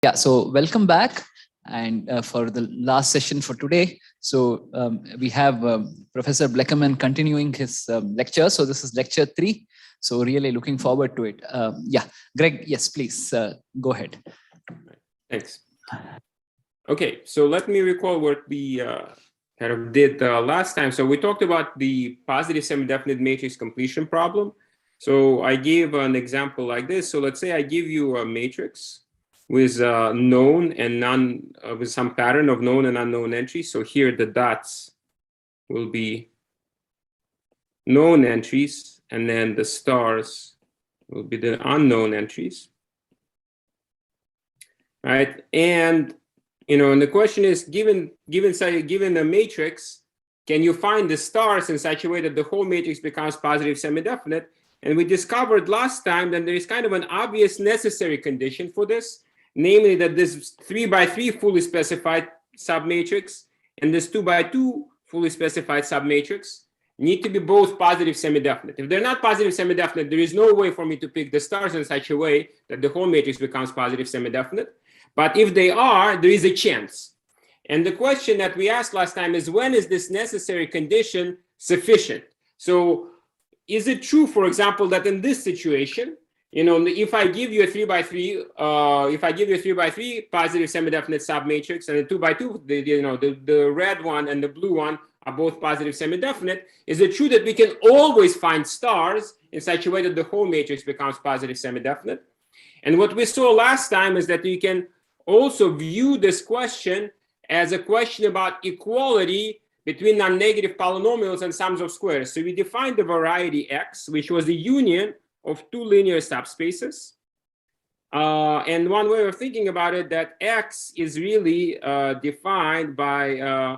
Yeah, so welcome back. And for the last session for today, so we have Professor Blekherman continuing his lecture. So this is lecture 3. So really looking forward to it. Yeah, Greg, yes, please go ahead. Thanks. Okay, so let me recall what we kind of did last time. So we talked about the positive semi-definite matrix completion problem. So I gave an example like this. So let's say I give you a matrix with known and with some pattern of known and unknown entries. So here the dots will be known entries, and then the stars will be the unknown entries, right? And and the question is, given a matrix, can you find the stars in such a way that the whole matrix becomes positive semi-definite? And we discovered last time that there is kind of an obvious necessary condition for this, namely that this 3 by 3 fully specified submatrix and this 2 by 2 fully specified submatrix need to be both positive semi-definite. If they're not positive semi-definite, there is no way for me to pick the stars in such a way that the whole matrix becomes positive semi-definite. But if they are, there is a chance. And the question that we asked last time is, when is this necessary condition sufficient? So is it true, for example, that in this situation, if I give you a 3 by 3, if I give you a 3 by 3 positive semi-definite submatrix and a 2 by 2, the red one and the blue one are both positive semi-definite, is it true that we can always find stars in such a way that the whole matrix becomes positive semi-definite? And what we saw last time is that you can also view this question as a question about equality between non-negative polynomials and sums of squares. So we defined the variety X, which was the union of two linear subspaces. And one way of thinking about it, that X is really defined by,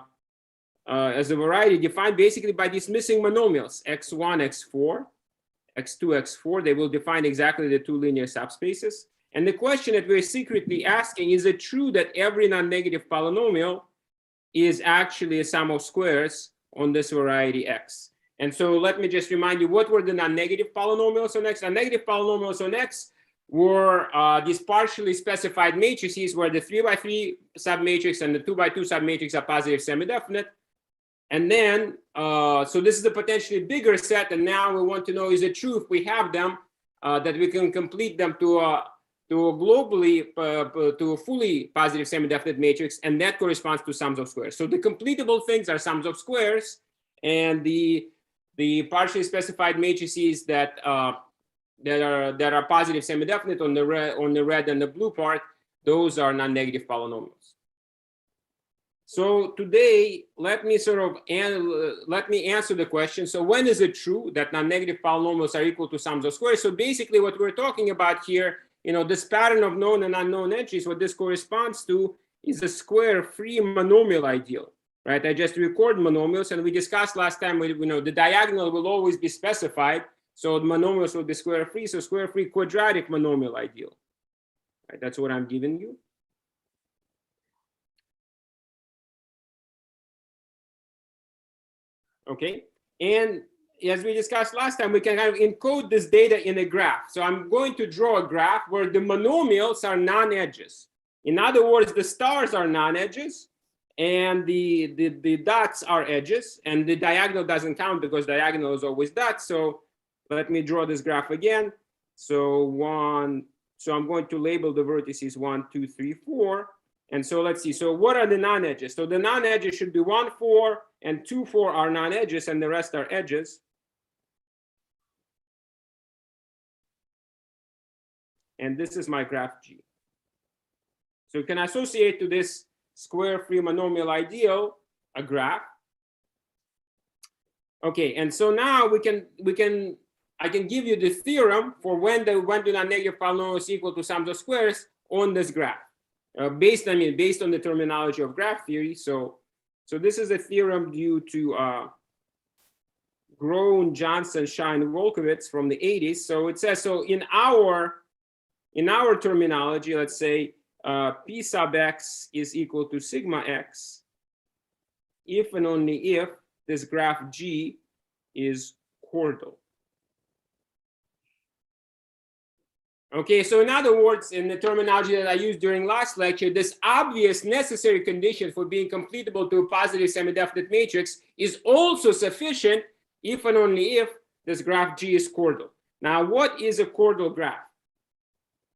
as a variety defined basically by these missing monomials, X1, X4, X2, X4. They will define exactly the two linear subspaces. And the question that we're secretly asking, is it true that every non-negative polynomial is actually a sum of squares on this variety X? And so let me just remind you, what were the non-negative polynomials on X? Non-negative polynomials on X were these partially specified matrices where the 3 by 3 submatrix and the 2 by 2 submatrix are positive semi-definite. And then, so this is a potentially bigger set. And now we want to know, is it true if we have them, that we can complete them to a fully positive semi-definite matrix, and that corresponds to sums of squares. So the completable things are sums of squares, and the partially specified matrices that are positive semi-definite on the red and the blue part, those are non-negative polynomials. So today, let me answer the question. So when is it true that non-negative polynomials are equal to sums of squares? So basically, what we're talking about here, this pattern of known and unknown entries, what this corresponds to is a square-free monomial ideal, right? I just record monomials, and we discussed last time, the diagonal will always be specified, so the monomials will be square-free, so square-free quadratic monomial ideal, right? That's what I'm giving you. Okay, and as we discussed last time, we can kind of encode this data in a graph. So I'm going to draw a graph where the monomials are non-edges. In other words, the stars are non-edges, and the dots are edges, and the diagonal doesn't count because diagonal is always dots. So let me draw this graph again. So I'm going to label the vertices 1, 2, 3, 4. And so let's see. So what are the non-edges? So the non-edges should be 1, 4, and 2, 4 are non-edges, and the rest are edges. And this is my graph G. So you can associate to this square-free monomial ideal a graph. Okay, and so now I can give you the theorem for when do non-negative polynomials equal to sums of squares on this graph, based on the terminology of graph theory. So this is a theorem due to Groen, Johnson, Shine, Wolkowitz from the 80s. So it says, so in our terminology, let's say P sub x is equal to sigma x if and only if this graph G is chordal. Okay, so in other words, in the terminology that I used during last lecture, this obvious necessary condition for being completable to a positive semi-definite matrix is also sufficient if and only if this graph G is chordal. Now, what is a chordal graph?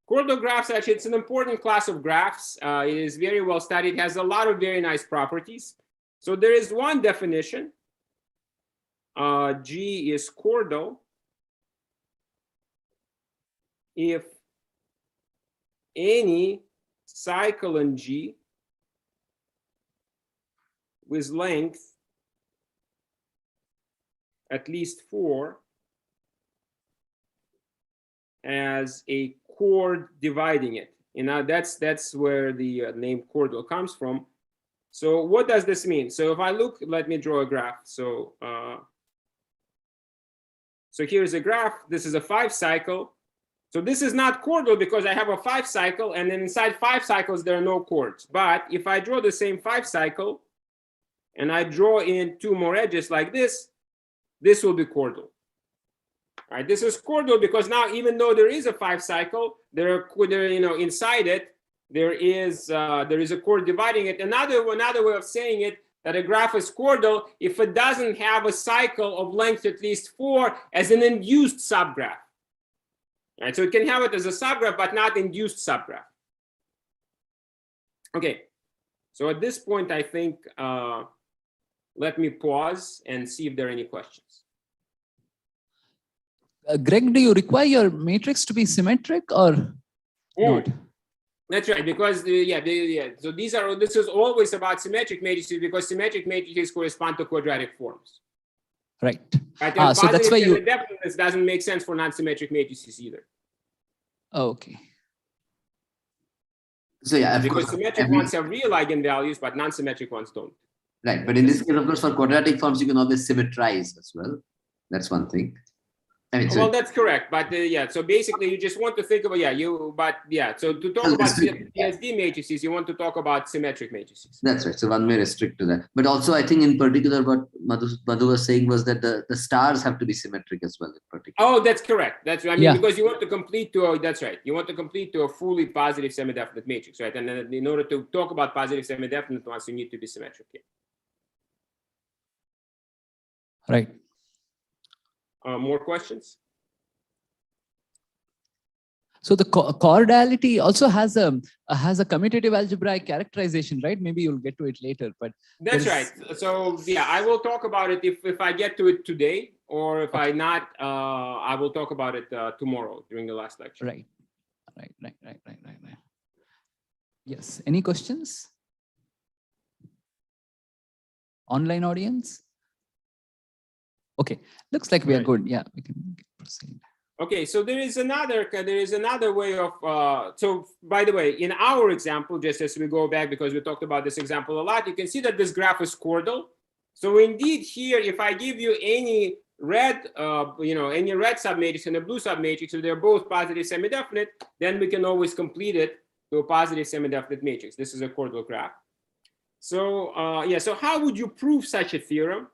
Chordal graphs, actually, it's an important class of graphs. It is very well studied, it has a lot of very nice properties. So there is one definition. G is chordal if any cycle in G with length at least 4 as a chord dividing it. And that's where the name chordal comes from. So what does this mean? So if I look, let me draw a graph. So here's a graph. This is a 5 cycle. So this is not chordal because I have a 5 cycle, and then inside 5 cycles, there are no chords. But if I draw the same 5 cycle, and I draw in 2 more edges like this will be chordal. All right, this is chordal because now, even though there is a 5 cycle, inside it, there is a chord dividing it. Another way of saying it, that a graph is chordal if it doesn't have a cycle of length at least 4 as an induced subgraph. Right, so it can have it as a subgraph, but not induced subgraph. Okay, so at this point, I think let me pause and see if there are any questions. Greg, do you require your matrix to be symmetric or not? That's right, because so this is always about symmetric matrices because symmetric matrices correspond to quadratic forms. Right. So that's why this doesn't make sense for non-symmetric matrices either. Oh, okay. So yeah, because symmetric ones have real eigenvalues, but non-symmetric ones don't. Right, but in this case, of course, for quadratic forms, you can always symmetrize as well. That's one thing. I mean, well, that's correct, but so basically, you just want to think about so to talk about PSD matrices, you want to talk about symmetric matrices. That's right. So one may restrict to that, but also I think in particular, what Madhu was saying was that the stars have to be symmetric as well. In particular. Oh, that's correct. That's because you want to complete to that's right. You want to complete to a fully positive semi-definite matrix, right? And then in order to talk about positive semi-definite ones, you need to be symmetric. Yeah. Right. More questions? So the chordality also has a commutative algebraic characterization, right? Maybe you'll get to it later, but that's right. So yeah, I will talk about it if I get to it today, or if I not, I will talk about it tomorrow during the last lecture. Right. Yes. Any questions? Online audience? Okay. Looks like we are good. Yeah, we can proceed. Okay, so there is another way of so by the way, in our example, just as we go back because we talked about this example a lot, you can see that this graph is chordal. So indeed here, if I give you any red any red submatrix and a blue submatrix, so they're both positive semi-definite, then we can always complete it to a positive semi-definite matrix. This is a chordal graph. So so how would you prove such a theorem?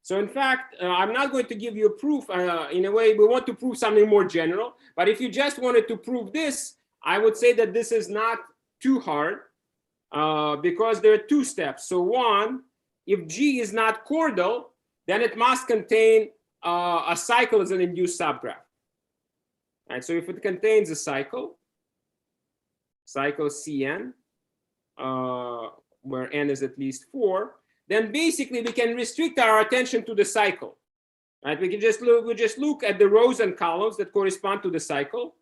So in fact, I'm not going to give you a proof. In a way, we want to prove something more general. But if you just wanted to prove this, I would say that this is not too hard because there are 2 steps. So one, if G is not chordal, then it must contain a cycle as an induced subgraph. Right, so if it contains a cycle Cn, where n is at least 4, then basically we can restrict our attention to the cycle. Right? We just look at the rows and columns that correspond to the cycle.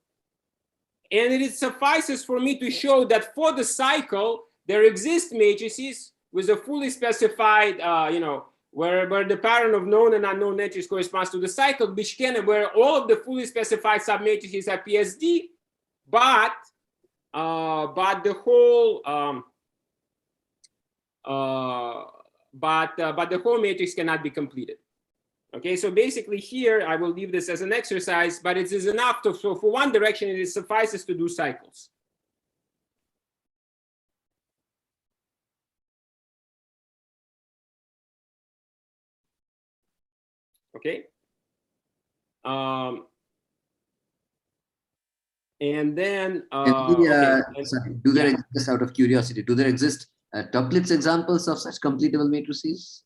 And it suffices for me to show that for the cycle, there exist matrices with a fully specified, where the pattern of known and unknown matrices corresponds to the cycle, where all of the fully specified submatrices are PSD, but the whole but the whole matrix cannot be completed. Okay, so basically here I will leave this as an exercise, but it is enough to, so for one direction it suffices to do cycles. Okay. And then, sorry, do there exist, just out of curiosity, do there exist Toeplitz examples of such completable matrices?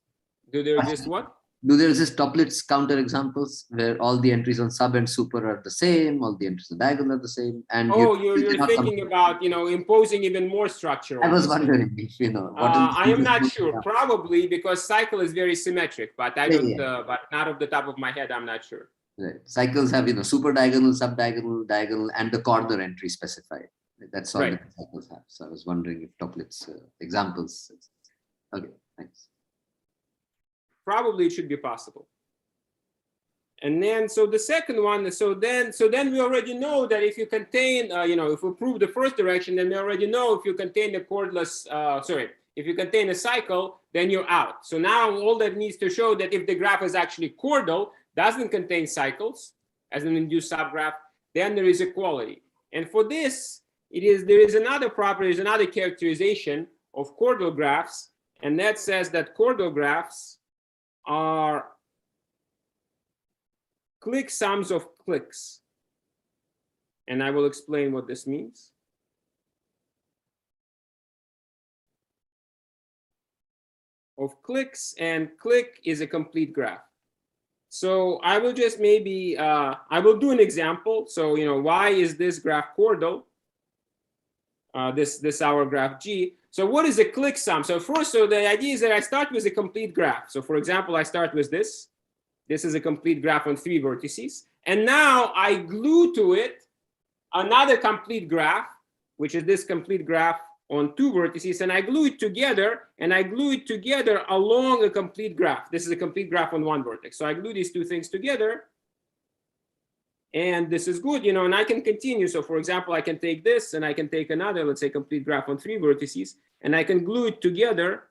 Do there exist what? Do there exist Toeplitz counter examples where all the entries on sub and super are the same, all the entries on diagonal are the same? And you're thinking about, imposing even more structure. I was wondering if, I am not sure. Probably because cycle is very symmetric, but I don't. But not off the top of my head, I'm not sure. Right. Cycles have, super diagonal, sub diagonal, diagonal, and the corner entry specified. That's all that cycles have. So I was wondering if Toeplitz examples. Okay, thanks. Probably it should be possible. And then, so the second one, so then we already know that if you contain, if we prove the first direction, then we already know if you contain a cordless, if you contain a cycle, then you're out. So now all that needs to show that if the graph is actually chordal, doesn't contain cycles as an induced subgraph, then there is equality. And for this, there is another property, there's another characterization of chordal graphs, and that says that chordal graphs are clique sums of cliques. And I will explain what this means. Of cliques, and clique is a complete graph. So I will just maybe, I will do an example. So, why is this graph chordal? This our graph G. So what is a clique sum? So first, the idea is that I start with a complete graph. So for example, I start with this. This is a complete graph on 3 vertices. And now I glue to it another complete graph, which is this complete graph on 2 vertices. And I glue it together, and I glue it together along a complete graph. This is a complete graph on 1 vertex. So I glue these two things together. And this is good, and I can continue. So for example, I can take this and I can take another, let's say, complete graph on 3 vertices, and I can glue it together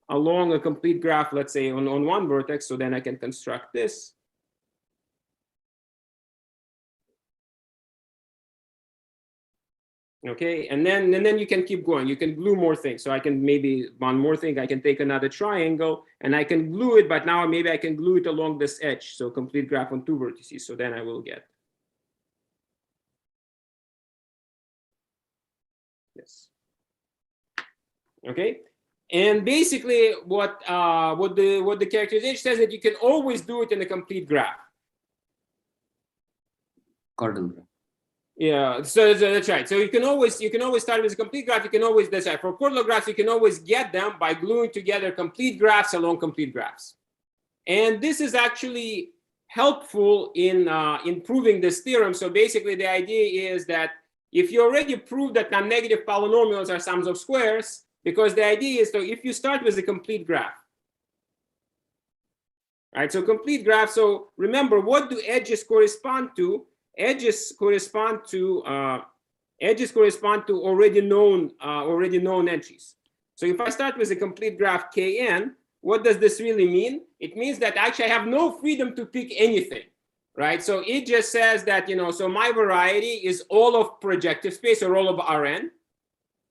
along a complete graph, let's say on 1 vertex. So then I can construct this. Okay, and then you can keep going. You can glue more things. So I can maybe one more thing. I can take another triangle and I can glue it, but now maybe I can glue it along this edge. So complete graph on 2 vertices. So then I will get this. Okay, and basically what the characterization says that you can always do it in a complete graph. Chordal graph. Yeah, so that's right. So you can always start with a complete graph. You can always, that's right. For chordal graphs, you can always get them by gluing together complete graphs along complete graphs. And this is actually helpful in proving this theorem. So basically the idea is that if you already prove that non-negative polynomials are sums of squares, because the idea is, so if you start with a complete graph, right? So complete graph, so remember, what do edges correspond to? Edges correspond to already known entries. So if I start with a complete graph Kn, what does this really mean? It means that actually I have no freedom to pick anything, right? So it just says that, so my variety is all of projective space or all of Rn,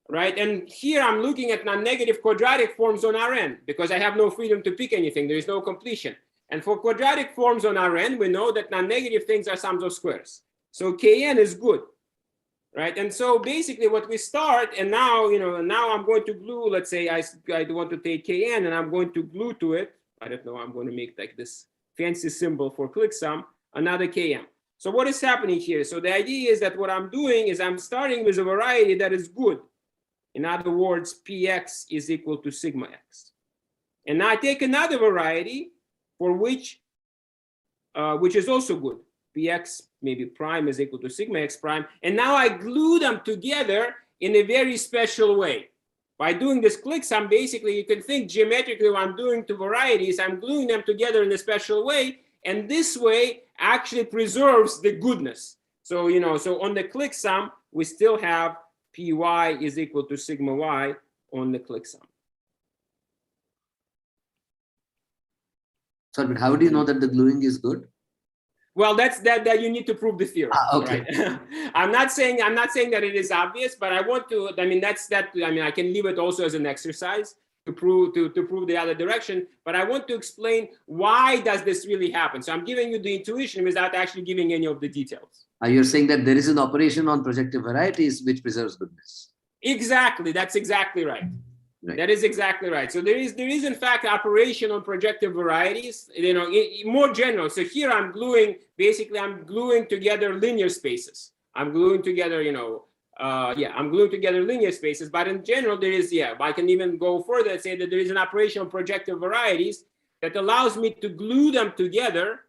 right? And here I'm looking at non-negative quadratic forms on Rn because I have no freedom to pick anything. There is no completion. And for quadratic forms on Rn, we know that non-negative things are sums of squares. So Kn is good, right? And so basically what we start, and now, now I'm going to glue, let's say I want to take Kn and I'm going to glue to it, I don't know, I'm going to make like this fancy symbol for clique sum, another Km. So what is happening here? So the idea is that what I'm doing is I'm starting with a variety that is good. In other words, Px is equal to sigma x. And now I take another variety for which is also good. Px maybe prime is equal to sigma x prime. And now I glue them together in a very special way. By doing this clique sum, basically you can think geometrically what I'm doing to varieties, I'm gluing them together in a special way. And this way actually preserves the goodness. So, so on the clique sum, we still have Py is equal to sigma y on the clique sum. Sorry, but how do you know that the gluing is good? Well, that's that you need to prove the theorem. Okay. Right? I'm not saying that it is obvious, but I want to. I mean, I can leave it also as an exercise to prove the other direction. But I want to explain why does this really happen. So I'm giving you the intuition without actually giving any of the details. You're saying that there is an operation on projective varieties which preserves goodness. Exactly. That's exactly right. Right. That is exactly right. So there is in fact operation on projective varieties, you know, more general. So here I'm gluing together linear spaces. I'm gluing together, you know, I'm gluing together linear spaces. But in general, there is, I can even go further and say that there is an operation on projective varieties that allows me to glue them together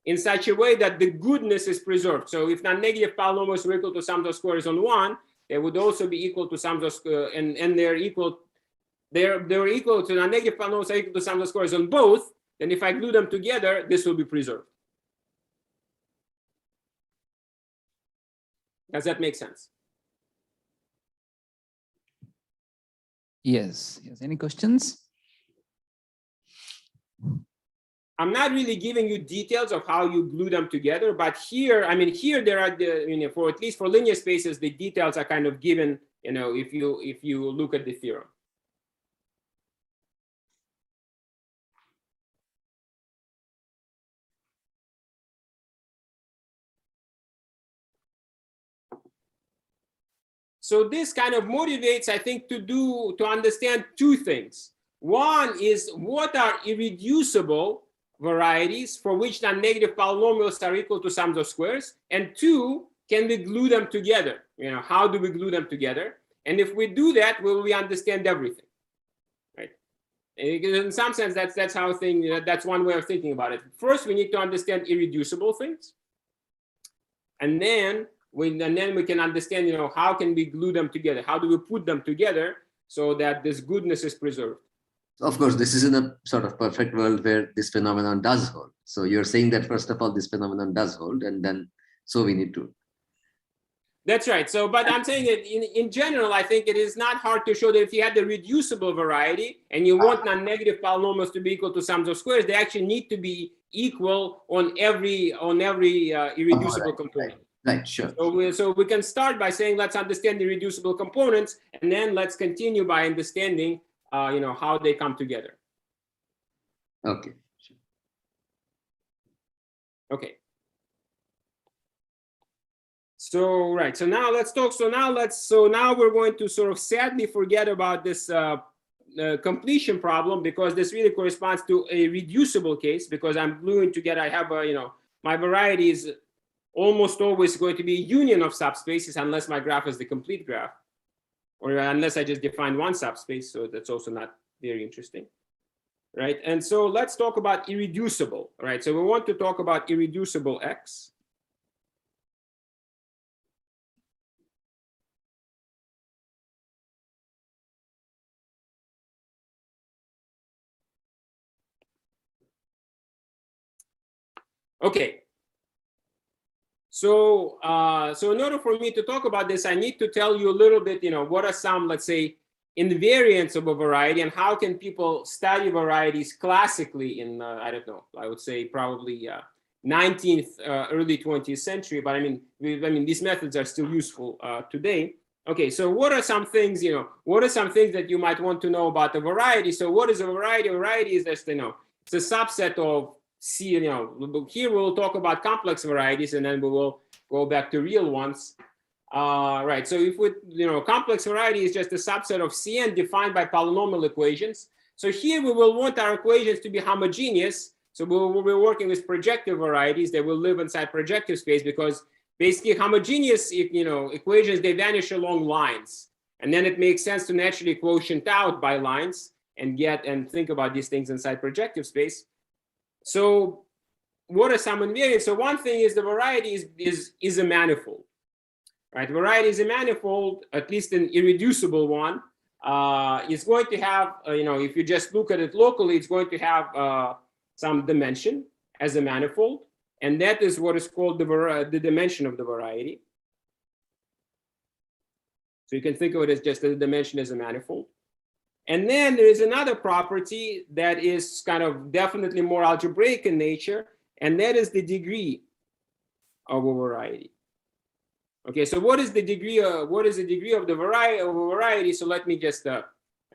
in such a way that the goodness is preserved. So if non-negative polynomials were equal to sums of squares on one, they would also be equal to sums of and they're equal. They're equal to non-negative polynomials are equal to sums of squares on both. Then if I glue them together, this will be preserved. Does that make sense? Yes. Yes. Any questions? I'm not really giving you details of how you glue them together, but here, I mean, here there are the, you know, for at least for linear spaces, the details are kind of given, you know, if you look at the theorem. So this kind of motivates, I think, to understand two things. One is what are irreducible varieties for which non-negative polynomials are equal to sums of squares, and two, can we glue them together? You know, how do we glue them together? And if we do that, will we understand everything? Right? In some sense, that's how that's one way of thinking about it. First, we need to understand irreducible things, and then we can understand, you know, how can we glue them together? How do we put them together so that this goodness is preserved? Of course, this is in a sort of perfect world where this phenomenon does hold. So you're saying that first of all, this phenomenon does hold, and then so we need to. That's right. So, but I'm saying that in general, I think it is not hard to show that if you had the reducible variety and you want non-negative polynomials to be equal to sums of squares, they actually need to be equal on every irreducible component. Right, sure. So we can start by saying, let's understand the reducible components, and then let's continue by understanding, you know, how they come together. Okay. Sure. Okay. So right. So now let's talk. So now we're going to sort of sadly forget about this completion problem, because this really corresponds to a reducible case, because I'm gluing together. I have you know, my variety is almost always going to be a union of subspaces unless my graph is the complete graph, or unless I just define one subspace. So that's also not very interesting, right? And so let's talk about irreducible, right? So we want to talk about irreducible X. Okay. So, so in order for me to talk about this, I need to tell you a little bit, you know, what are some, let's say, invariants of a variety, and how can people study varieties classically in, I don't know, I would say probably 19th, early 20th century. But I mean, these methods are still useful today. Okay, so what are some things, you know, what are some things that you might want to know about the variety? So what is a variety? A variety is just, you know, it's a subset of you know, here we'll talk about complex varieties, and then we will go back to real ones. Right, so if we, you know, complex variety is just a subset of Cn defined by polynomial equations. So here we will want our equations to be homogeneous. So we'll be working with projective varieties that will live inside projective space, because basically homogeneous, you know, equations, they vanish along lines. And then it makes sense to naturally quotient out by lines and think about these things inside projective space. So what are some invariants? So one thing is the variety is a manifold, right? Variety is a manifold, at least an irreducible one. It's going to have, you know, if you just look at it locally, it's going to have some dimension as a manifold. And that is what is called the dimension of the variety. So you can think of it as just the dimension as a manifold. And then there is another property that is kind of definitely more algebraic in nature, and that is the degree of a variety. Okay, so what is the degree of the variety? So let me just kind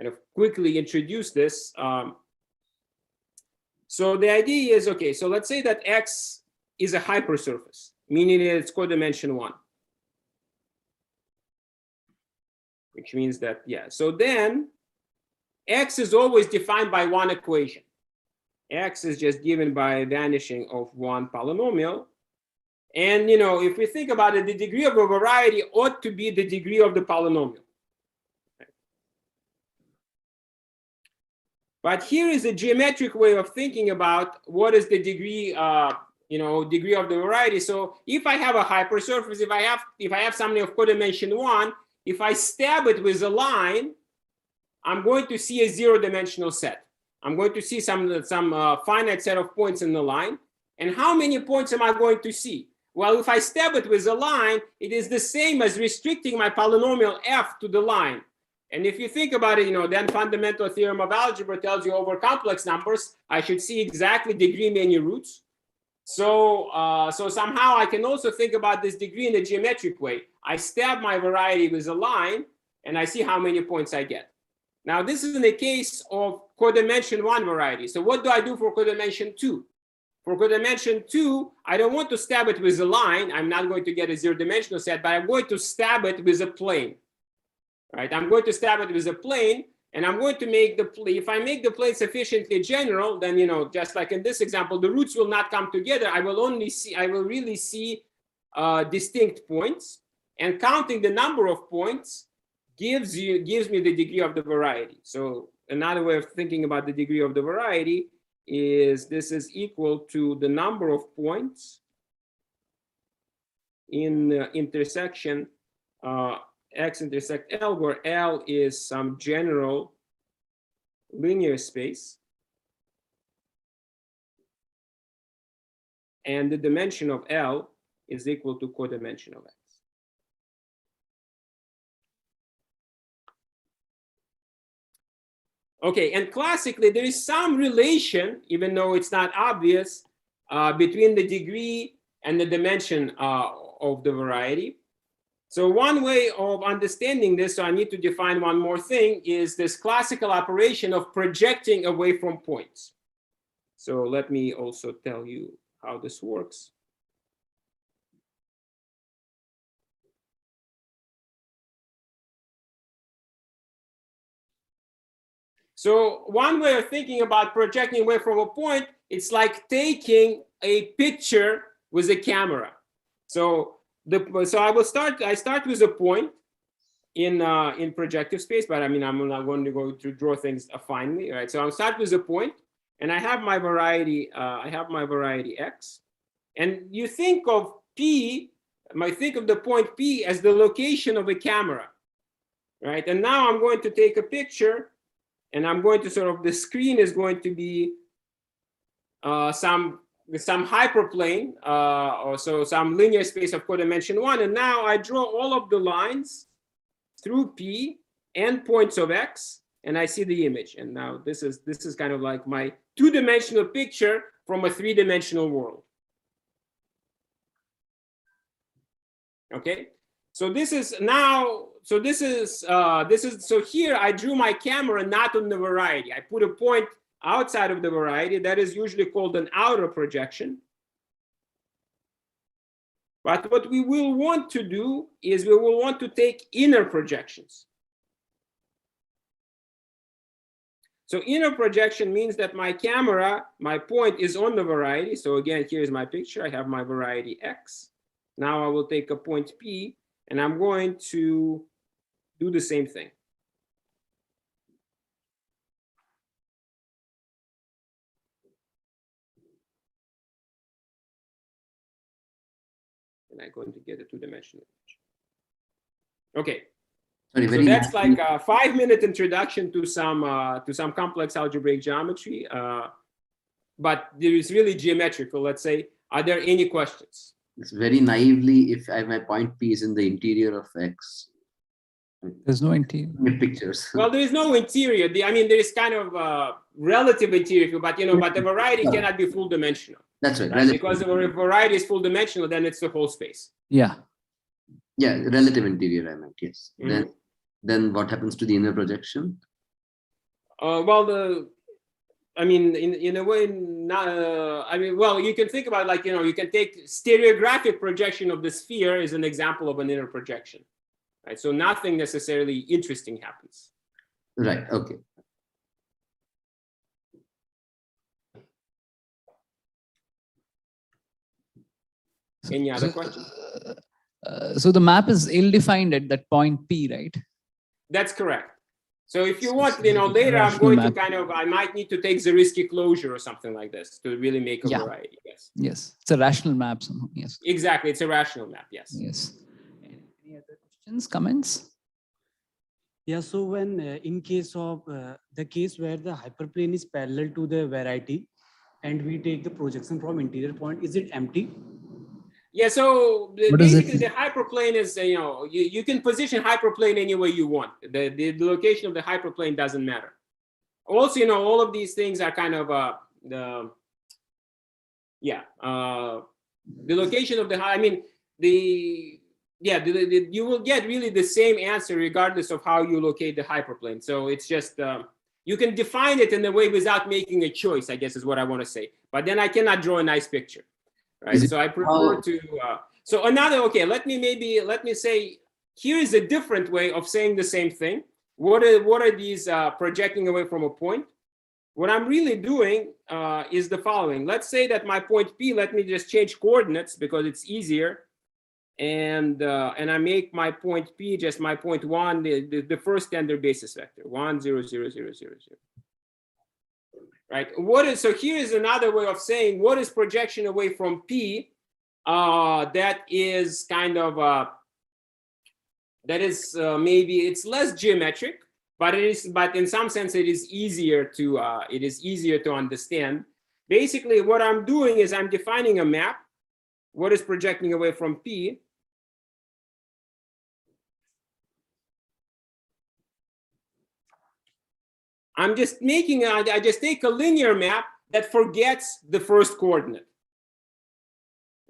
of quickly introduce this. So the idea is, okay, so let's say that X is a hypersurface. meaning it's codimension 1. Which means that, yeah. So then X is always defined by one equation. X is just given by vanishing of one polynomial. And, you know, if we think about it, the degree of a variety ought to be the degree of the polynomial. But here is a geometric way of thinking about what is the degree, degree of the variety. So if I have a hypersurface, if I have something of codimension 1, if I stab it with a line, I'm going to see a zero-dimensional set. I'm going to see some finite set of points in the line. And how many points am I going to see? Well, if I stab it with a line, it is the same as restricting my polynomial f to the line. And if you think about it, then fundamental theorem of algebra tells you over complex numbers, I should see exactly degree many roots. So somehow I can also think about this degree in a geometric way. I stab my variety with a line, and I see how many points I get. Now, this is in the case of codimension 1 variety. So what do I do for codimension 2? For codimension 2, I don't want to stab it with a line. I'm not going to get a zero-dimensional set, but I'm going to stab it with a plane. Right? I'm going to stab it with a plane, and I'm going to make the plane. If I make the plane sufficiently general, then just like in this example, the roots will not come together. I will really see distinct points, and counting the number of points gives me the degree of the variety. So another way of thinking about the degree of the variety is this is equal to the number of points in the intersection X intersect L, where L is some general linear space, and the dimension of L is equal to codimension of X. Okay, and classically, there is some relation, even though it's not obvious, between the degree and the dimension of the variety. So one way of understanding this, so I need to define one more thing, is this classical operation of projecting away from points. So let me also tell you how this works. So one way of thinking about projecting away from a point, it's like taking a picture with a camera. So I start with a point in projective space, but I mean, I'm not going to go to draw things finely, right? So I'll start with a point, and I have my variety. I have my variety X, and you think of P. Think of the point P as the location of a camera, right? And now I'm going to take a picture, and I'm going to the screen is going to be some hyperplane, or so some linear space of codimension 1. And now I draw all of the lines through P and points of X, and I see the image. And now this is kind of like my two-dimensional picture from a three-dimensional world. Okay, so here I drew my camera not on the variety. I put a point outside of the variety. That is usually called an outer projection. But what we will want to do is we will want to take inner projections. So inner projection means that my camera, my point is on the variety. So again, here's my picture. I have my variety X. Now I will take a point P, and I'm going to do the same thing. And I'm going to get a two-dimensional image. Okay. Sorry, so that's like a 5-minute introduction to some complex algebraic geometry, but there is really geometrical. Let's say, are there any questions? It's very naively, if my point P is in the interior of X. There's no interior. Pictures. Well, there is no interior. I mean, there is kind of relative interior, but but the variety cannot be full dimensional. That's right. Because if a variety is full dimensional, then it's the whole space. Yeah. Yeah, relative interior, I meant, yes. Mm-hmm. Then what happens to the inner projection? Well, I mean, in a way, not, I mean, well, you can think about like, you can take stereographic projection of the sphere as an example of an inner projection, right? So nothing necessarily interesting happens. Right, okay. Any other questions? So the map is ill-defined at that point P, right? That's correct. So if you So want, it's a later I'm rational going to map. kind of, I might need to take Zariski closure or something like this to really make a variety. Yes. Yes, it's a rational map somehow. Yes. Exactly. It's a rational map. Yes. Yes. Any other questions, comments? Yeah, so when in case of the case where the hyperplane is parallel to the variety and we take the projection from interior point, is it empty? Yeah, so What is basically it? the hyperplane is, you can position hyperplane any way you want. The location of the hyperplane doesn't matter. Also, all of these things are kind of the location of the, you will get really the same answer regardless of how you locate the hyperplane. So it's just, you can define it in a way without making a choice, I guess is what I want to say. But then I cannot draw a nice picture. Right. So I prefer to, so another, okay, let me say, here is a different way of saying the same thing. What are these projecting away from a point? What I'm really doing is the following. Let's say that my point P, let me just change coordinates because it's easier. And I make my point P just my point 1, the first standard basis vector, 1, 0, 0, 0, 0, 0. Right. So here is another way of saying what is projection away from P that is kind of maybe it's less geometric, but in some sense it is easier to understand. Basically, what I'm doing is I'm defining a map. What is projecting away from P? I'm just making, I just take a linear map that forgets the first coordinate.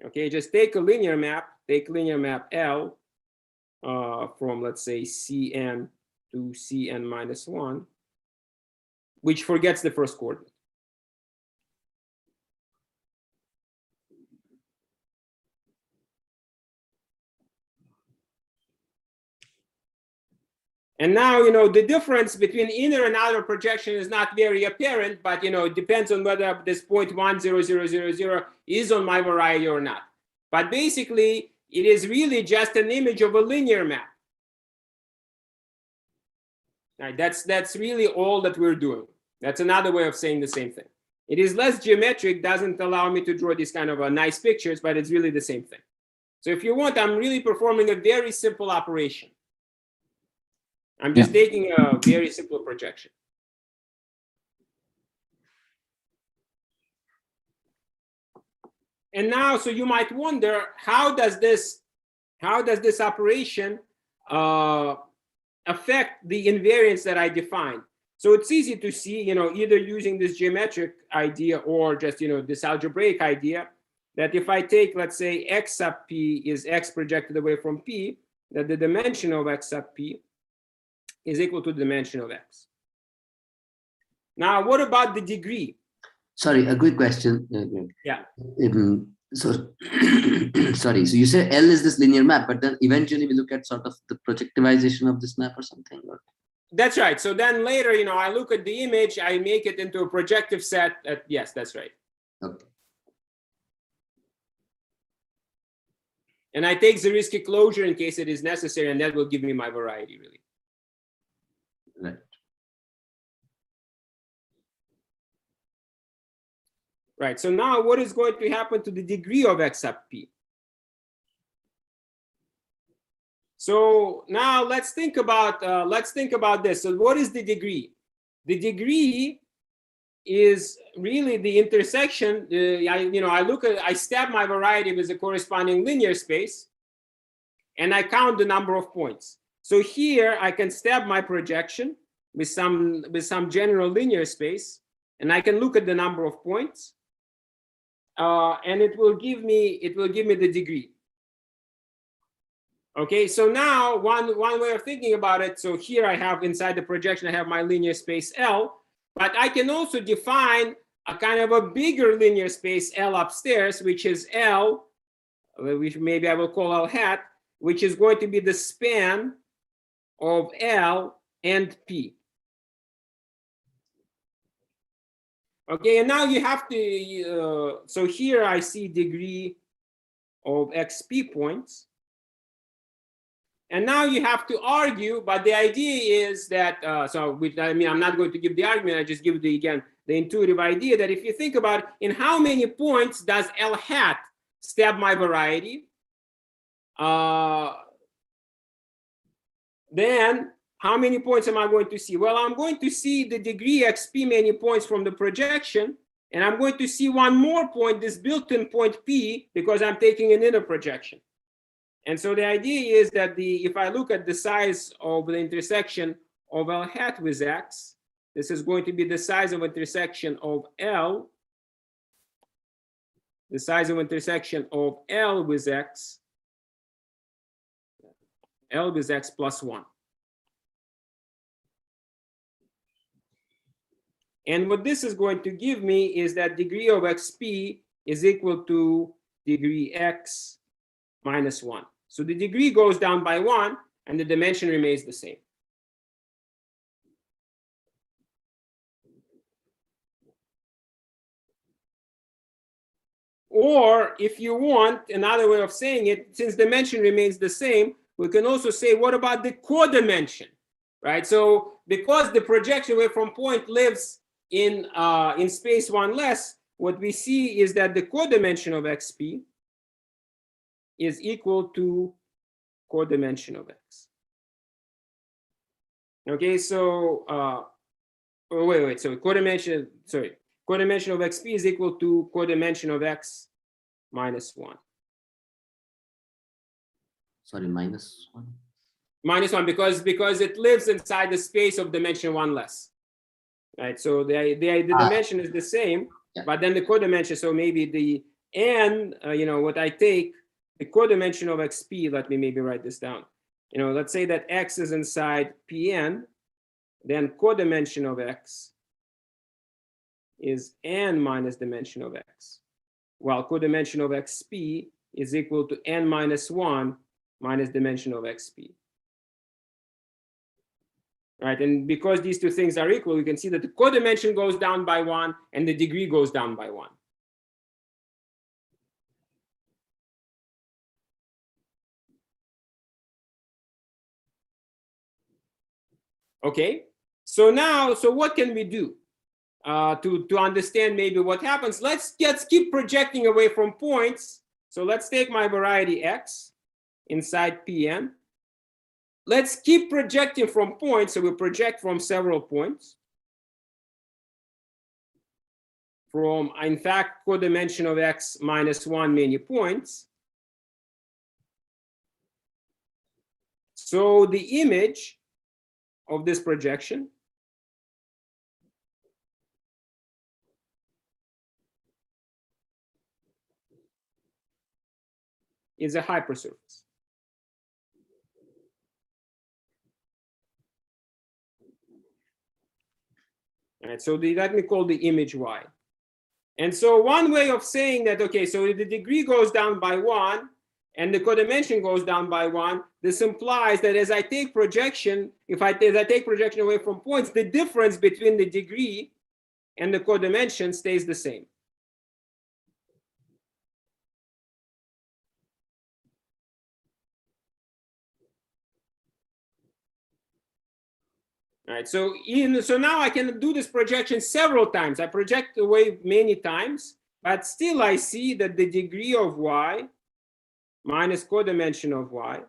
Okay, just take a linear map, L from, let's say, Cn to Cn minus 1, which forgets the first coordinate. And now, the difference between inner and outer projection is not very apparent, but, it depends on whether this point 1, 0, 0, 0, 0 is on my variety or not. But basically, it is really just an image of a linear map. Right, that's really all that we're doing. That's another way of saying the same thing. It is less geometric, doesn't allow me to draw these kind of nice pictures, but it's really the same thing. So if you want, I'm really performing a very simple operation. I'm just taking a very simple projection. And now, so you might wonder, how does this operation affect the invariance that I defined? So it's easy to see, either using this geometric idea or just, this algebraic idea, that if I take, let's say, x sub p is x projected away from p, that the dimension of x sub p is equal to the dimension of x. Now, what about the degree? Sorry, a quick question. Yeah. So, sorry. So you say L is this linear map, but then eventually we look at sort of the projectivization of this map or something? Or? That's right. So then later, I look at the image, I make it into a projective set. Yes, that's right. Okay. And I take Zariski closure in case it is necessary, and that will give me my variety, really. Right. Right. So now what is going to happen to the degree of x sub p? So now let's think about this. So what is the degree? The degree is really the intersection. I stab my variety with a corresponding linear space, and I count the number of points. So here I can stab my projection with some general linear space, and I can look at the number of points, and it will give me the degree. Okay, so now one way of thinking about it. So here I have inside the projection, I have my linear space L. but I can also define a kind of a bigger linear space L upstairs, which is L, which maybe I will call L hat, which is going to be the span of L and P. Okay, and now you have to, so here I see degree of XP points. And now you have to argue, but the idea is that, I mean, I'm not going to give the argument, I just give again, the intuitive idea that if you think about in how many points does L hat stab my variety, then how many points am I going to see? Well, I'm going to see the degree XP many points from the projection, and I'm going to see one more point, this built-in point P, because I'm taking an inner projection. And so the idea is that if I look at the size of the intersection of L hat with X, this is going to be the size of intersection of L, the size of intersection of L with X, L with X plus 1. And what this is going to give me is that degree of XP is equal to degree X minus 1. So the degree goes down by 1 and the dimension remains the same. Or if you want another way of saying it, since dimension remains the same, we can also say, what about the codimension, right? So because the projection away from point lives in space 1 less, what we see is that the codimension of XP is equal to codimension of X. Okay, so so codimension of XP is equal to codimension of X minus 1. Sorry, minus 1? Minus 1 because it lives inside the space of dimension 1 less. Right, so the dimension is the same, yeah. But then the codimension, so maybe the n, what I take, the codimension of XP, let me maybe write this down. Let's say that X is inside Pn, then codimension of X is n minus dimension of X, while codimension of XP is equal to n minus 1 minus dimension of XP. Right, and because these two things are equal, you can see that the codimension goes down by 1 and the degree goes down by 1. Okay, so what can we do to understand maybe what happens? Let's keep projecting away from points. So let's take my variety X inside Pn. Let's keep projecting from points. So we project from several points. From, in fact, codimension of X minus 1 many points. So the image of this projection is a hypersurface. All right, so let me call the image Y. And so one way of saying that, okay, so if the degree goes down by 1 and the codimension goes down by 1, this implies that as I take projection, as I take projection away from points, the difference between the degree and the codimension stays the same. All right, so now I can do this projection several times. I project away many times, but still I see that the degree of Y minus codimension of Y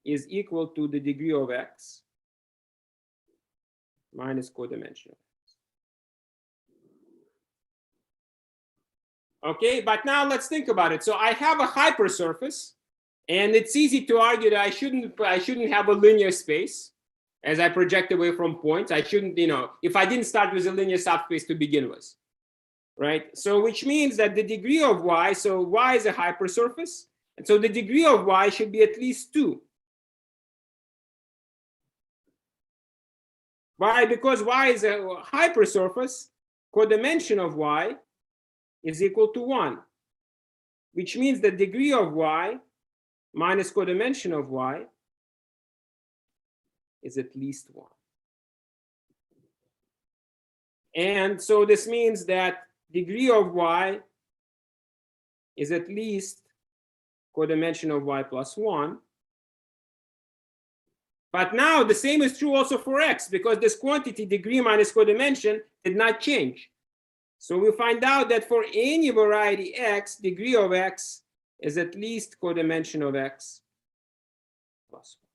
is equal to the degree of X minus codimension of X. Okay, but now let's think about it. So I have a hypersurface. And it's easy to argue that I shouldn't have a linear space as I project away from points. I shouldn't, if I didn't start with a linear subspace to begin with, right? So which means that the degree of Y, so Y is a hypersurface, and so the degree of Y should be at least 2. Why? Because y is a hypersurface, codimension of y is equal to 1, which means the degree of y minus codimension of y is at least 1. And so this means that degree of y is at least codimension of y plus 1. But now the same is true also for x, because this quantity degree minus codimension did not change. So we find out that for any variety x, degree of x is at least codimension of x plus 1.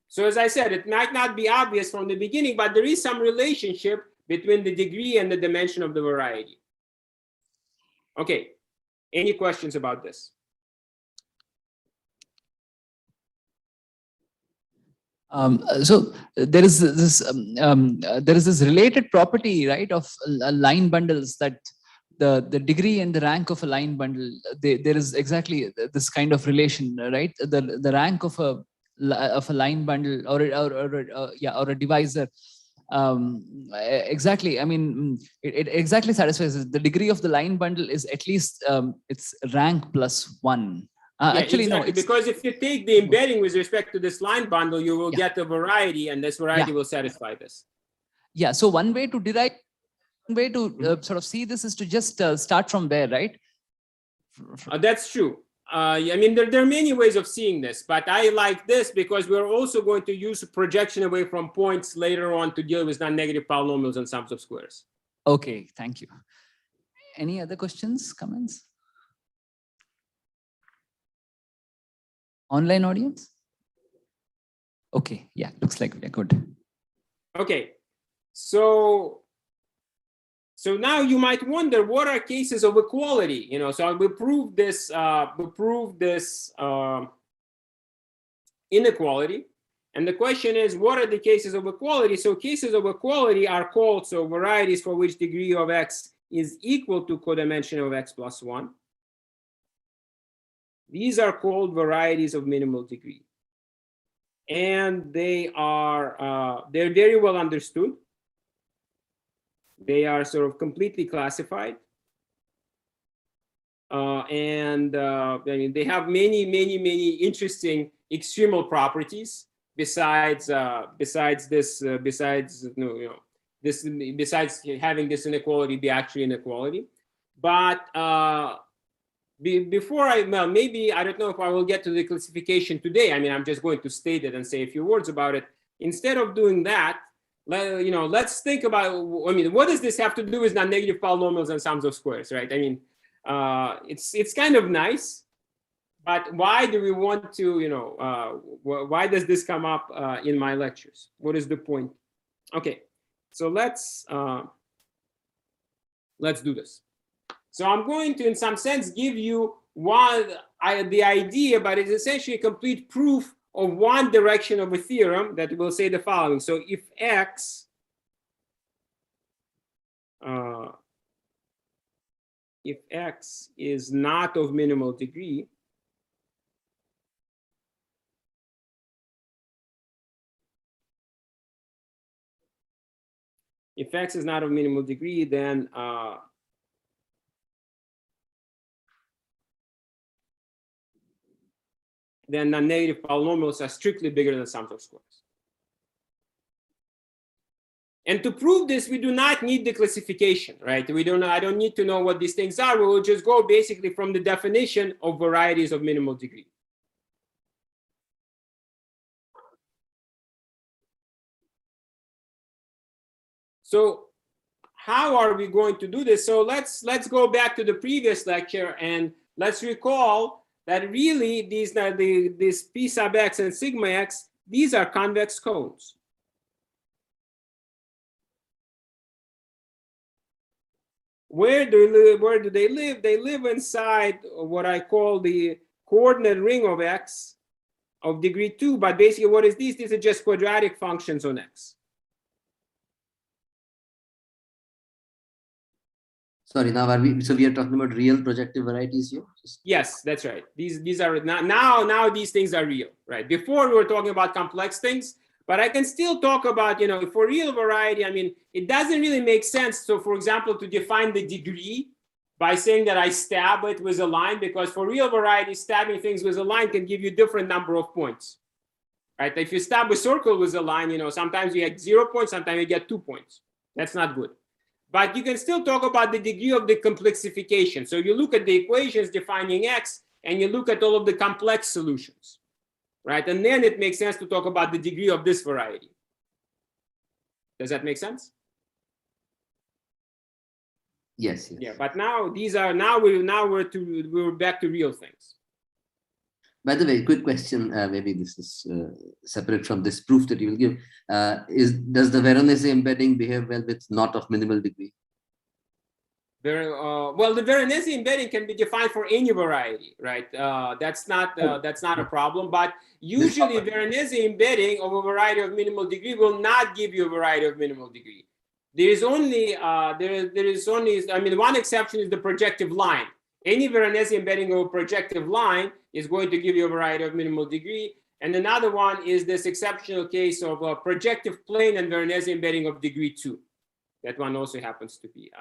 So as I said, it might not be obvious from the beginning, but there is some relationship between the degree and the dimension of the variety. Okay, any questions about this? So there is this related property, right, of line bundles, that the degree and the rank of a line bundle, there is exactly this kind of relation, right? The rank of a line bundle or a divisor. Exactly. I mean, it exactly satisfies it. The degree of the line bundle is at least its rank plus 1. Yeah, actually, exactly. no. Because if you take the embedding with respect to this line bundle, you will get a variety, and this variety will satisfy this. Yeah. So one way to derive, one way to sort of see this is to just start from there, right? That's true. I mean, there are many ways of seeing this, but I like this because we're also going to use projection away from points later on to deal with non-negative polynomials and sums of squares. Okay, thank you. Any other questions, comments? Online audience? Okay, yeah, looks like we're good. Okay, so now you might wonder, what are cases of equality? You know, so we prove this. Inequality, and the question is, what are the cases of equality? So cases of equality are called varieties for which degree of x is equal to codimension of x plus 1. These are called varieties of minimal degree, and they are they're very well understood. They are sort of completely classified, and I mean, they have many interesting extremal properties besides besides having this inequality be actually inequality. But before maybe I don't know if I will get to the classification today. I mean, I'm just going to state it and say a few words about it. Instead of doing that, let's think about, I mean, what does this have to do with non-negative polynomials and sums of squares, right? I mean, it's kind of nice, but why do we want to, why does this come up in my lectures? What is the point? Okay, so let's do this. So I'm going to, in some sense, give you the idea, but it's essentially a complete proof of one direction of a theorem that will say the following. So if x is not of minimal degree, then non-negative polynomials are strictly bigger than sums of squares. And to prove this, we do not need the classification, right? I don't need to know what these things are. We will just go basically from the definition of varieties of minimal degree. So how are we going to do this? So let's go back to the previous lecture, and let's recall that really this P sub x and sigma x, these are convex cones. Where do they live? They live inside what I call the coordinate ring of x of degree 2. But basically, what is these? These are just quadratic functions on x. Sorry, now so we are talking about real projective varieties here? Yes, that's right. These are now these things are real, right? Before we were talking about complex things, but I can still talk about, for real variety, I mean, it doesn't really make sense. So for example, to define the degree by saying that I stab it with a line, because for real variety, stabbing things with a line can give you different number of points, right? If you stab a circle with a line, sometimes you get 0 points, sometimes you get 2 points. That's not good. But you can still talk about the degree of the complexification. So you look at the equations defining X, and you look at all of the complex solutions, right? And then it makes sense to talk about the degree of this variety. Does that make sense? Yes. Yeah, but now we're back to real things. By the way, quick question, maybe this is separate from this proof that you will give. Does the Veronese embedding behave well with not of minimal degree? Well, the Veronese embedding can be defined for any variety, right? That's not a problem. But usually, Veronese embedding of a variety of minimal degree will not give you a variety of minimal degree. There is only I mean, one exception is the projective line. Any Veronese embedding of a projective line is going to give you a variety of minimal degree. And another one is this exceptional case of a projective plane and Veronese embedding of degree 2. That one also happens to be.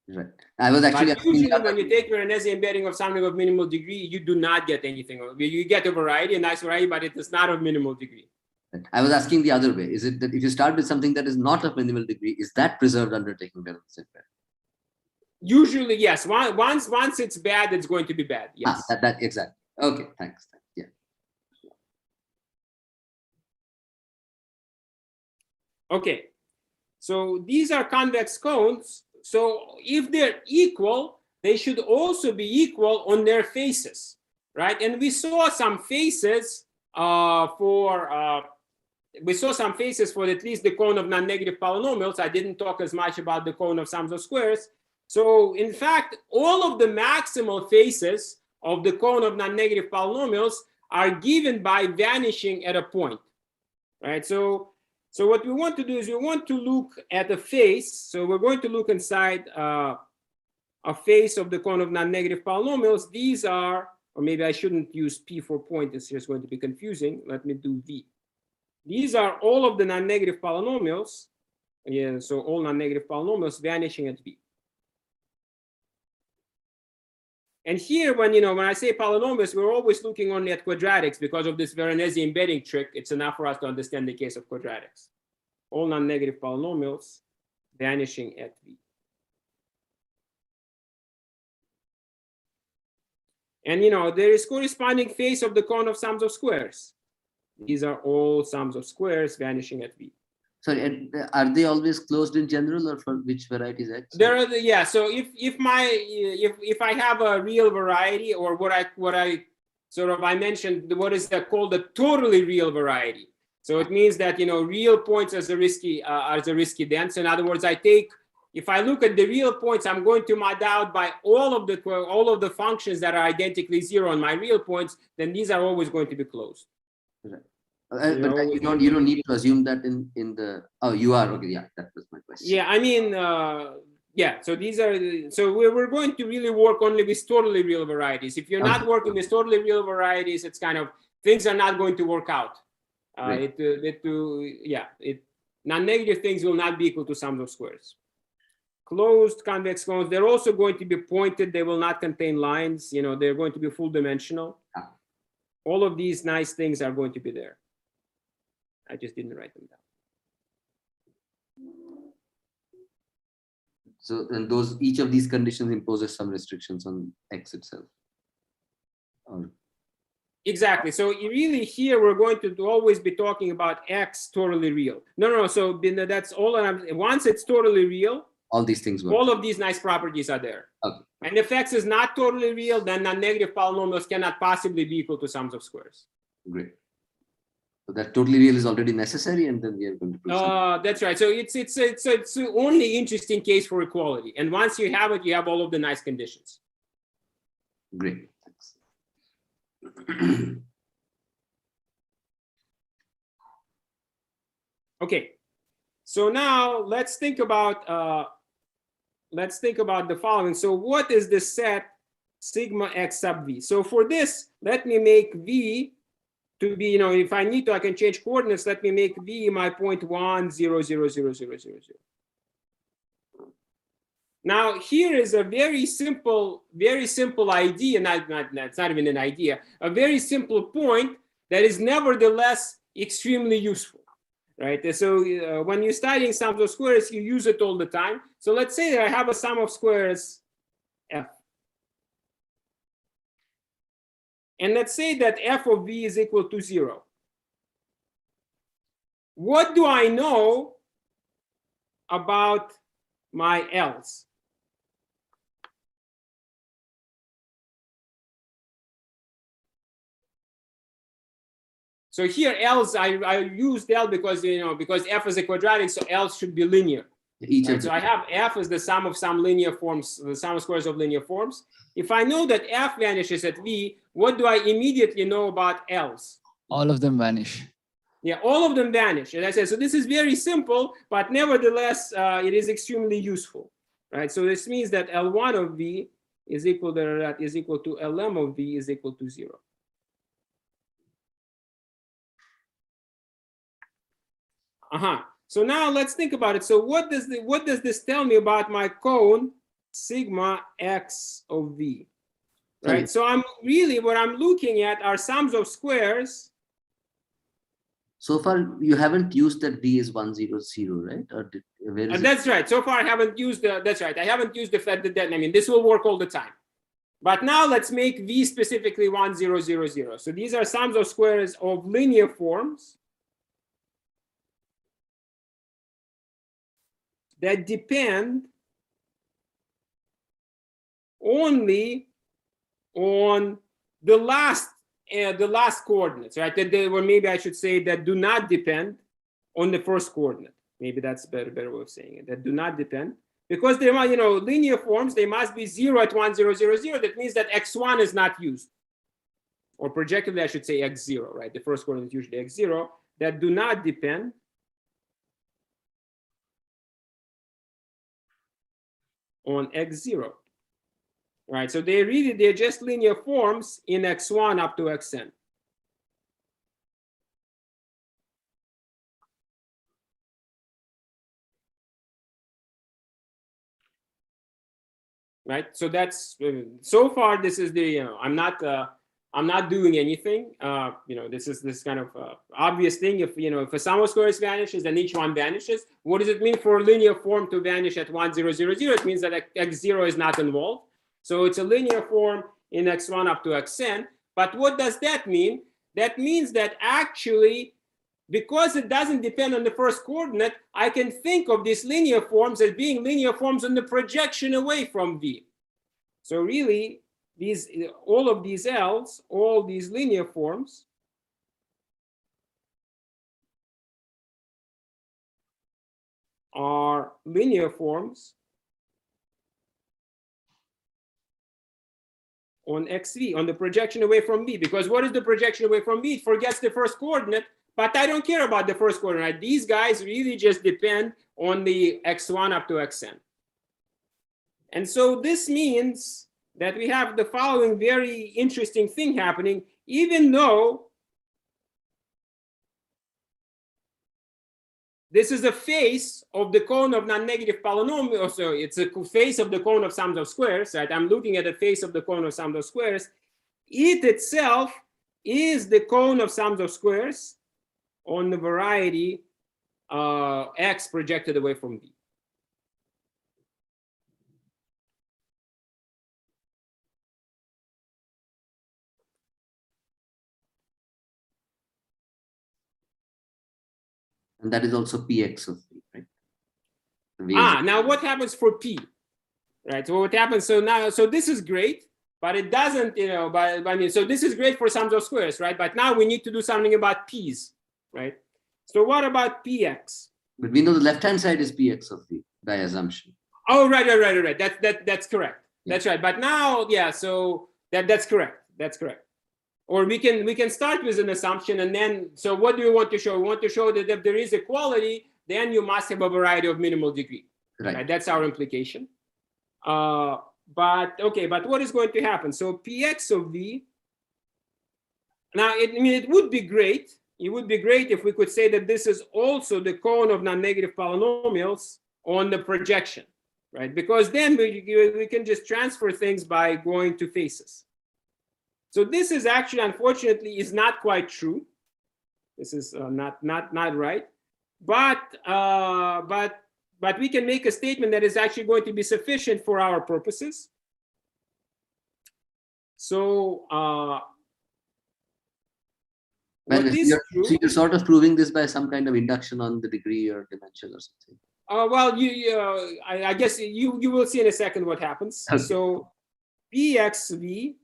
Right. I was actually usually when you take Veronese embedding of something of minimal degree, you do not get anything. You get a variety, a nice variety, but it is not of minimal degree. I was asking the other way. Is it that if you start with something that is not of minimal degree, is that preserved under taking Veronese embedding? Usually, yes. Once it's bad, it's going to be bad. Yes. That exactly. Okay, thanks. Yeah. Okay. So these are convex cones. So if they're equal, they should also be equal on their faces, right? And we saw some faces for at least the cone of non-negative polynomials. I didn't talk as much about the cone of sums of squares. So in fact, all of the maximal faces of the cone of non-negative polynomials are given by vanishing at a point, right? So what we want to do is we want to look at a face. So we're going to look inside a face of the cone of non-negative polynomials. These are, or maybe I shouldn't use P for point, it's just going to be confusing. Let me do V. These are all of the non-negative polynomials. Yeah, so all non-negative polynomials vanishing at V. And here, when I say polynomials, we're always looking only at quadratics because of this Veronese embedding trick. It's enough for us to understand the case of quadratics. All non-negative polynomials vanishing at V. And there is corresponding face of the cone of sums of squares. These are all sums of squares vanishing at V. Sorry, and are they always closed in general, or for which varieties? There are so if I have a real variety, or what I mentioned, what is called a totally real variety. So it means that real points as a risky dense. In other words, if I look at the real points, I'm going to mod out by all of the functions that are identically 0 on my real points. Then these are always going to be closed. Right. But you don't need to assume that in the you are okay. Yeah, that was my question. Yeah, I mean yeah. So these are we're going to really work only with totally real varieties. If you're not working with totally real varieties, it's kind of things are not going to work out. Right. Non-negative things will not be equal to sums of squares. Closed convex cones, they're also going to be pointed. They will not contain lines. They're going to be full dimensional. All of these nice things are going to be there. I just didn't write them down. So, and each of these conditions imposes some restrictions on X itself. Exactly. So really here we're going to always be talking about X totally real. No. So that's all. Once it's totally real, all these things work. All of these nice properties are there. Okay. And if X is not totally real, then non-negative polynomials cannot possibly be equal to sums of squares. Great. So that totally real is already necessary, and then we are going to prove that's right. So it's the only interesting case for equality. And once you have it, you have all of the nice conditions. Great. Thanks. Okay. So now let's think about let's think about the following. So what is the set sigma x sub v? So for this, let me make v to be, if I need to, I can change coordinates. Let me make v my point 1, 0, 0, 0, 0, 0, 0. Now here is a very simple idea, it's not even an idea, a very simple point that is nevertheless extremely useful, right? So when you're studying sums of squares, you use it all the time. So let's say that I have a sum of squares f. And let's say that f of v is equal to 0. What do I know about my L's? So here L's, I used L because, because f is a quadratic, so L's should be linear. Right? So I have f as the sum of some linear forms, the sum of squares of linear forms. If I know that f vanishes at v, what do I immediately know about L's? All of them vanish. Yeah, all of them vanish. As I said, so this is very simple, but nevertheless, it is extremely useful, right? So this means that L1 of v is equal to Lm of v is equal to 0. So now let's think about it. So what does this tell me about my cone sigma x of v? Right. So what I'm looking at are sums of squares. So far, you haven't used that v is 1, 0, 0, right? Or where is that's right. So far, I haven't used that's right. I haven't used the I mean, this will work all the time. But now let's make v specifically 1, 0, 0, 0. So these are sums of squares of linear forms that depend only on the last coordinates, right? Or maybe I should say that do not depend on the first coordinate. Maybe that's a better way of saying it. That do not depend, because they are, linear forms. They must be 0 at 1, 0, 0, 0. That means that x1 is not used, or projectively I should say x0, right? The first coordinate is usually x0. That do not depend on x0, right? So they're just linear forms in x1 up to xn. Right. So that's so far. This is the I'm not doing anything. This is this kind of obvious thing. If a sum of squares vanishes, then each one vanishes. What does it mean for a linear form to vanish at 1, 0, 0, 0? It means that x0 is not involved. So it's a linear form in x1 up to xn. But what does that mean? That means that actually, because it doesn't depend on the first coordinate, I can think of these linear forms as being linear forms on the projection away from v. So really, all of these L's, all these linear forms, are linear forms on xv, on the projection away from v. Because what is the projection away from v? It forgets the first coordinate, but I don't care about the first coordinate. These guys really just depend on the x1 up to xn. And so this means that we have the following very interesting thing happening, even though this is a face of the cone of non-negative polynomial. So it's a face of the cone of sums of squares, right? I'm looking at the face of the cone of sums of squares. It itself is the cone of sums of squares on the variety x projected away from v. And that is also px of v, right? Now what happens for p? Right. So what happens? So this is great, but it doesn't, so this is great for sums of squares, right? But now we need to do something about p's, right? So what about px? But we know the left-hand side is px of v by assumption. Oh, right. That's correct. Yeah. That's right. But now, yeah, so that's correct. That's correct. Or we can start with an assumption, and then, so what do we want to show? We want to show that if there is equality, then you must have a variety of minimal degree. Right? That's our implication. But what is going to happen? So Px of V. Now, it would be great. It would be great if we could say that this is also the cone of non-negative polynomials on the projection, right? Because then we can just transfer things by going to faces. So this is actually, unfortunately, is not quite true. This is not right. But we can make a statement that is actually going to be sufficient for our purposes. So you're sort of proving this by some kind of induction on the degree or dimension or something. Well, I guess you will see in a second what happens. Okay. So Pxv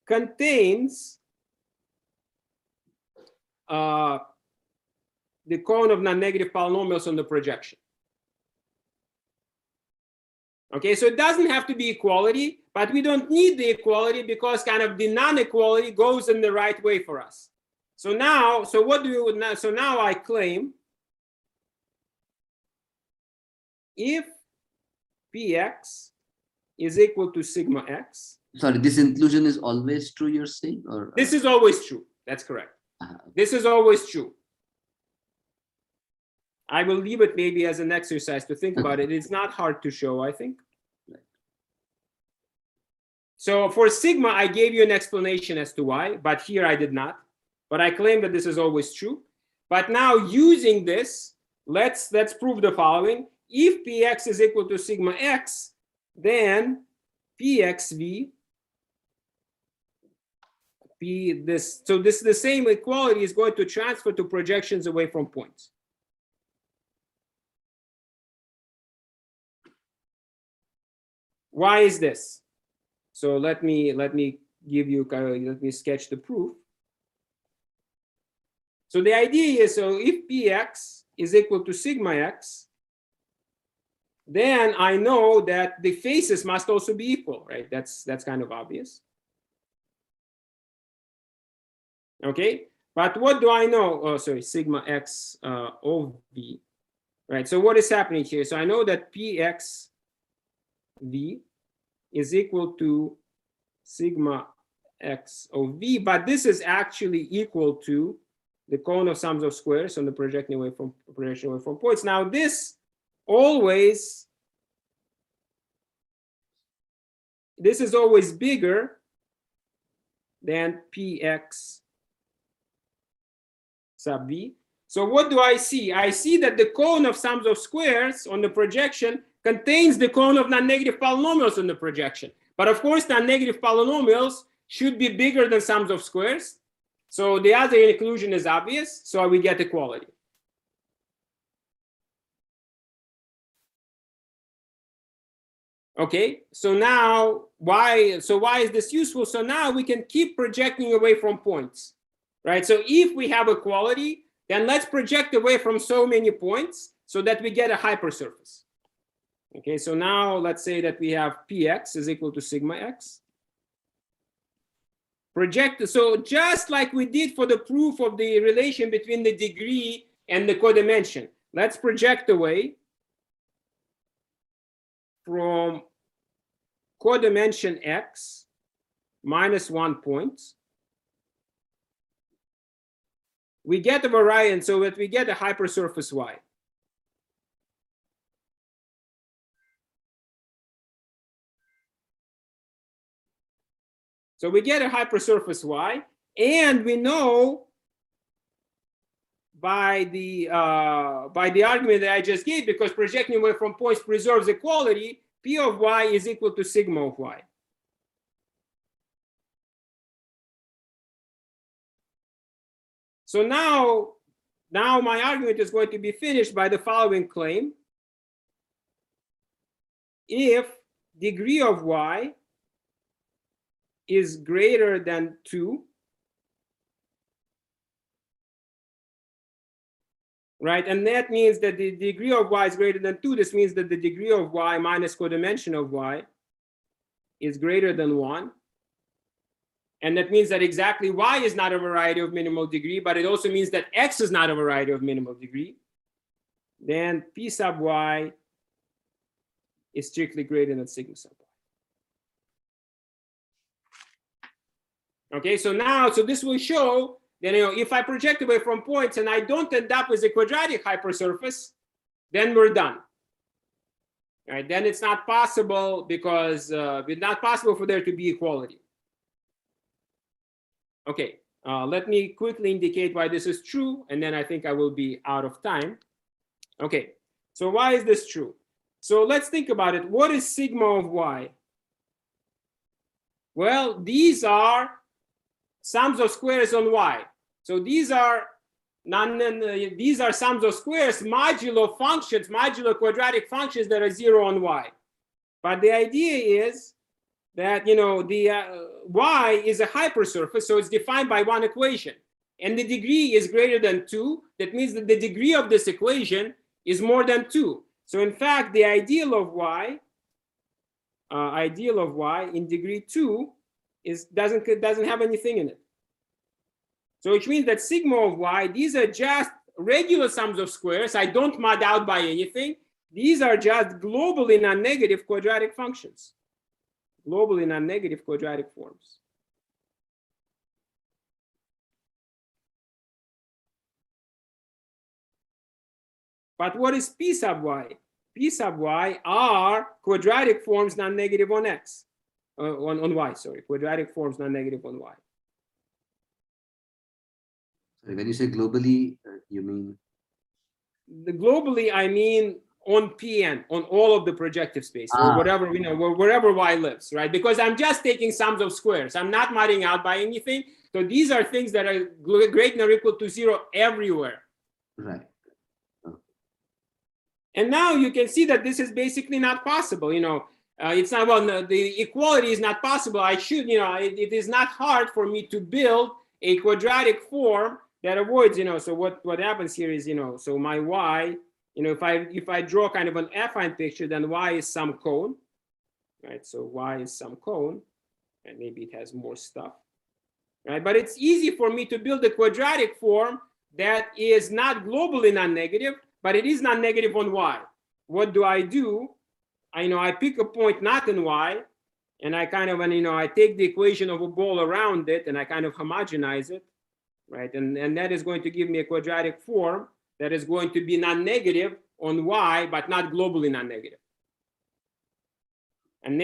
contains the cone of non-negative polynomials on the projection. Okay, so it doesn't have to be equality, but we don't need the equality because kind of the non-equality goes in the right way for us. So now, what do we would now? So now I claim if Px is equal to sigma x. Sorry, this inclusion is always true, you're saying? Or this is always true. That's correct. This is always true. I will leave it maybe as an exercise to think about it. It's not hard to show, I think. So for sigma, I gave you an explanation as to why, but here I did not. But I claim that this is always true. But now using this, let's prove the following. If Px is equal to sigma x, then Pxv, so this the same equality is going to transfer to projections away from points. Why is this? So let me give you let me sketch the proof. So the idea is, so if Px is equal to sigma x, then I know that the faces must also be equal, right? That's kind of obvious. Okay, but what do I know? Oh, sorry, sigma x of v, right? So what is happening here? So I know that Px v is equal to sigma x of v, but this is actually equal to the cone of sums of squares on the projection away from points. Now this is always bigger than Px sub v. So what do I see? I see that the cone of sums of squares on the projection contains the cone of non-negative polynomials on the projection. But of course, non-negative polynomials should be bigger than sums of squares. So the other inclusion is obvious, so we get equality. Okay, so now why is this useful? So now we can keep projecting away from points, right? So if we have equality, then let's project away from so many points so that we get a hypersurface. Okay, so now let's say that we have Px is equal to sigma x. Project, so just like we did for the proof of the relation between the degree and the codimension, let's project away from codimension x minus 1 point. We get a variance so that we get a hypersurface y. So we get a hypersurface y, and we know by the argument that I just gave, because projecting away from points preserves equality, P of y is equal to sigma of y. So now my argument is going to be finished by the following claim. If degree of y is greater than 2, right? And that means that the degree of y is greater than 2. This means that the degree of y minus codimension of y is greater than 1. And that means that exactly y is not a variety of minimal degree, but it also means that x is not a variety of minimal degree. Then P sub y is strictly greater than sigma sub y. Okay, so now, so this will show that, if I project away from points and I don't end up with a quadratic hypersurface, then we're done. All right, then it's not possible because it's not possible for there to be equality. Okay, let me quickly indicate why this is true, and then I think I will be out of time. Okay, so why is this true? So let's think about it. What is sigma of y? Well, these are sums of squares on y. So these are sums of squares modulo functions, modulo quadratic functions that are 0 on y. But the idea is that y is a hypersurface, so it's defined by one equation, and the degree is greater than 2. That means that the degree of this equation is more than 2. So in fact, the ideal of y in degree 2 doesn't have anything in it. So which means that sigma of y, these are just regular sums of squares. I don't mod out by anything. These are just globally non-negative quadratic functions. Globally non-negative quadratic forms. But what is P sub y? P sub y are quadratic forms non-negative on x. On y, sorry. Quadratic forms non-negative on y. When you say globally, you mean? The globally, I mean on Pn, on all of the projective space, or whatever, wherever y lives, right? Because I'm just taking sums of squares. I'm not modding out by anything. So these are things that are greater than or equal to 0 everywhere. Right. And now you can see that this is basically not possible. It's not, well, the equality is not possible. I should, it is not hard for me to build a quadratic form that avoids, so what happens here is, so my y, if I draw kind of an affine picture, then y is some cone, right? So y is some cone, and maybe it has more stuff, right? But it's easy for me to build a quadratic form that is not globally non-negative, but it is non-negative on y. What do? I pick a point not in y, and I kind of, I take the equation of a ball around it, and I kind of homogenize it, right? And that is going to give me a quadratic form that is going to be non-negative on y, but not globally non-negative. And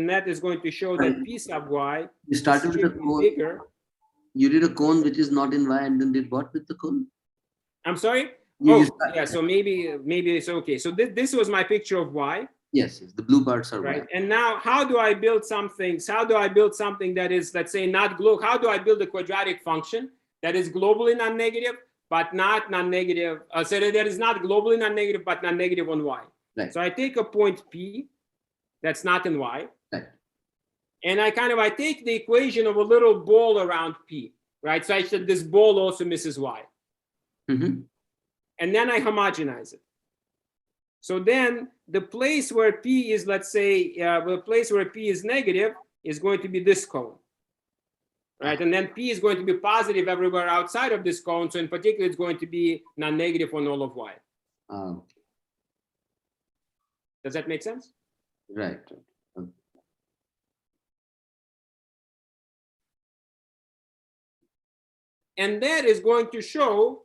that is going to show that P sub y you started with a cone. Bigger. You did a cone which is not in y, and then did what with the cone? I'm sorry? Yeah, so maybe it's okay. So this was my picture of y. Yes, the blue parts are right. y. And now how do I build something? How do I build something that is, let's say, not global? How do I build a quadratic function that is globally non-negative, but not non-negative? So that is not globally non-negative, but non-negative on y. Right. So I take a point P that's not in y. Right. And I take the equation of a little ball around P, right? So I said this ball also misses y. Mm-hmm. And then I homogenize it. So then the place where P is, let's say, the place where P is negative is going to be this cone, right? And then P is going to be positive everywhere outside of this cone. So in particular, it's going to be non-negative on all of y. Does that make sense? Right. And that is going to show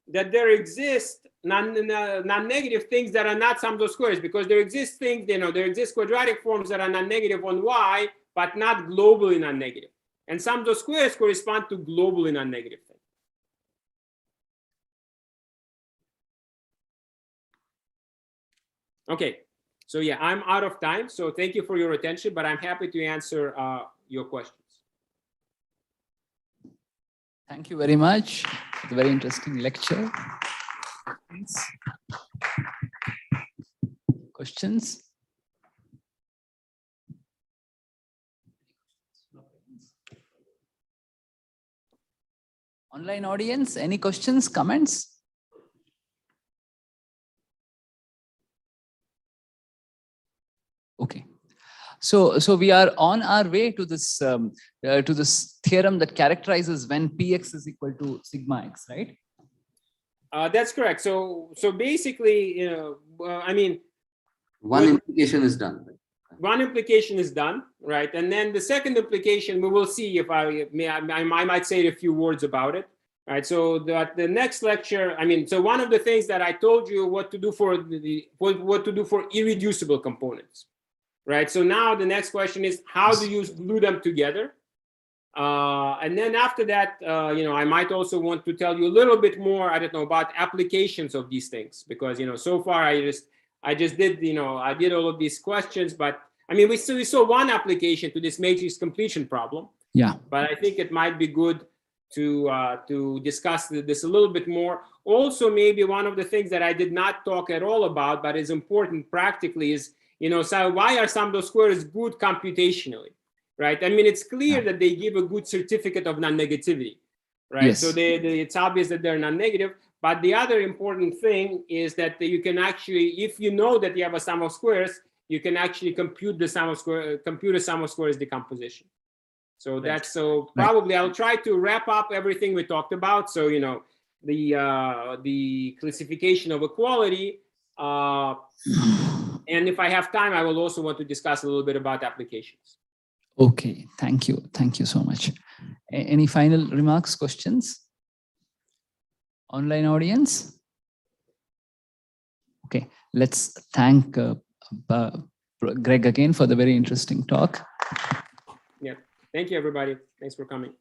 that there exist non-negative things that are not sums of squares, because there exist things, there exist quadratic forms that are non-negative on y, but not globally non-negative. And sums of squares correspond to globally non-negative things. Okay, so yeah, I'm out of time. So thank you for your attention, but I'm happy to answer your questions. Thank you very much. It's a very interesting lecture. Thanks. Questions? Online audience, any questions, comments? Okay. So we are on our way to this theorem that characterizes when Px is equal to sigma x, right? That's correct. So basically, I mean, One implication is done. One implication is done, right? And then the second implication, we will see if I might say a few words about it, right? So the next lecture, so one of the things that I told you what to do for what to do for irreducible components, right? So now the next question is, how do you glue them together? And then after that, I might also want to tell you a little bit more, I don't know, about applications of these things, because, so far I just did, I did all of these questions, but we saw one application to this matrix completion problem. Yeah. But I think it might be good to discuss this a little bit more. Also, maybe one of the things that I did not talk at all about, but is important practically is, so why are sum of squares good computationally, right? It's clear that they give a good certificate of non-negativity, right? Yes. So it's obvious that they're non-negative. But the other important thing is that you can actually, if you know that you have a sum of squares, you can actually compute the sum of squares decomposition. So that's probably I'll try to wrap up everything we talked about. So the classification of equality, and if I have time, I will also want to discuss a little bit about applications. Okay, thank you so much. Any final remarks, questions? Online audience? Okay, let's thank Greg again for the very interesting talk. Yeah, thank you everybody. Thanks for coming.